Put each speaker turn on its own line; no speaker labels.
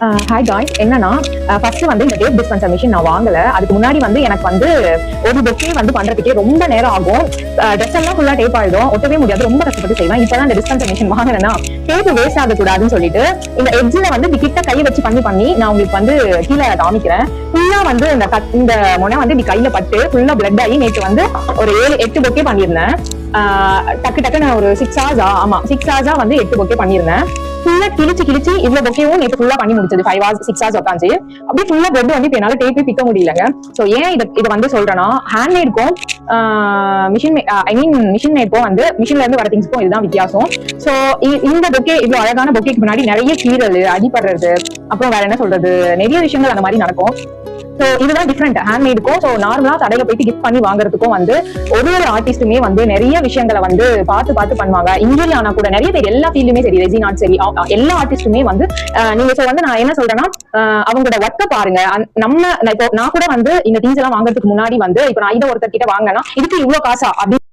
Hi guys, என்னன்னா first வந்து இந்த டேப் டிஸ்பென்சர் மிஷின் நான் வாங்கல. அதுக்கு முன்னாடி வந்து எனக்கு வந்து ஒரு பொக்கே வந்து பண்றதுக்கே ரொம்ப நேரம் ஆகும். ட்ரெஸ் எல்லாம் ஃபுல்லா டேப் ஆயிடும், ஒட்டவே முடியாது, ரொம்ப கஷ்டப்பட்டு செய்வேன். இப்பதான் இந்த டிஸ்பென்சர் மிஷின் வாங்கினேன்னா டேப் வேஸ்ட் ஆகக்கூடாதுன்னு சொல்லிட்டு இந்த எட்ஜ்ல வந்து இப்படி கிட்ட கையை வச்சு பண்ணி நான் உங்களுக்கு வந்து கீழே காமிக்கிறேன். ஃபுல்லா வந்து இந்த முனை வந்து இப்படி கையில பட்டு ஃபுல்லா பிளட் ஆகி நேற்று வந்து ஒரு 7-8 பொக்கே பண்ணியிருந்தேன். டக்கு நான் ஒரு 6 hours வந்து 8 பொக்கே பண்ணியிருந்தேன். ஃபுல்லா கிழிச்சு இவ்வளவு பொக்கேவும் நேற்று ஃபுல்லா பண்ணி முடிச்சது. 5 hours 6 hours உட்காந்து அப்படியே ஃபுல்லா பிளட் வந்து இப்ப என்னால டேப்பே பிக்க முடியலங்க. சோ ஏன் இதை வந்து சொல்றேன்னா, ஹேண்ட்மேடுக்கும் மிஷின் மேட்க்கும் வந்து மிஷின்ல இருந்து வர திங்ஸ்க்கும் இதுதான் வித்தியாசம். சோ இந்த பொக்கே இவ்வளவு அழகான பொக்கேக்கு முன்னாடி நிறைய கீறல், அடிபடுறது, அப்புறம் வேற என்ன சொல்றது, நிறைய விஷயங்கள் அந்த மாதிரி நடக்கும். சோ இதுதான் டிஃப்ரெண்ட் ஹேண்ட்மேடுக்கும். சோ நார்மலா கடையில போயிட்டு கிஃப்ட் பண்ணி வாங்குறதுக்கும் வந்து ஒரு ஆர்டிஸ்டுமே வந்து நிறைய விஷயங்களை வந்து பார்த்து பண்ணுவாங்க. இன்ஜுரி ஆனா கூட நிறைய பேர் எல்லா ஃபீல்டுமே சரி, ரெசின் ஆர்ட் சரி, எல்லா ஆர்டிஸ்டுமே வந்து நீங்க வந்து நான் என்ன சொல்றேன்னா, அவங்களோட ஒர்க்கை பாருங்க. இப்போ நான் கூட வந்து இந்த திங்ஸ் எல்லாம் வாங்குறதுக்கு முன்னாடி வந்து இப்ப நான் இதை ஒருத்தர் கிட்ட வாங்கினா இதுக்கு இவ்வளவு காசா அப்படி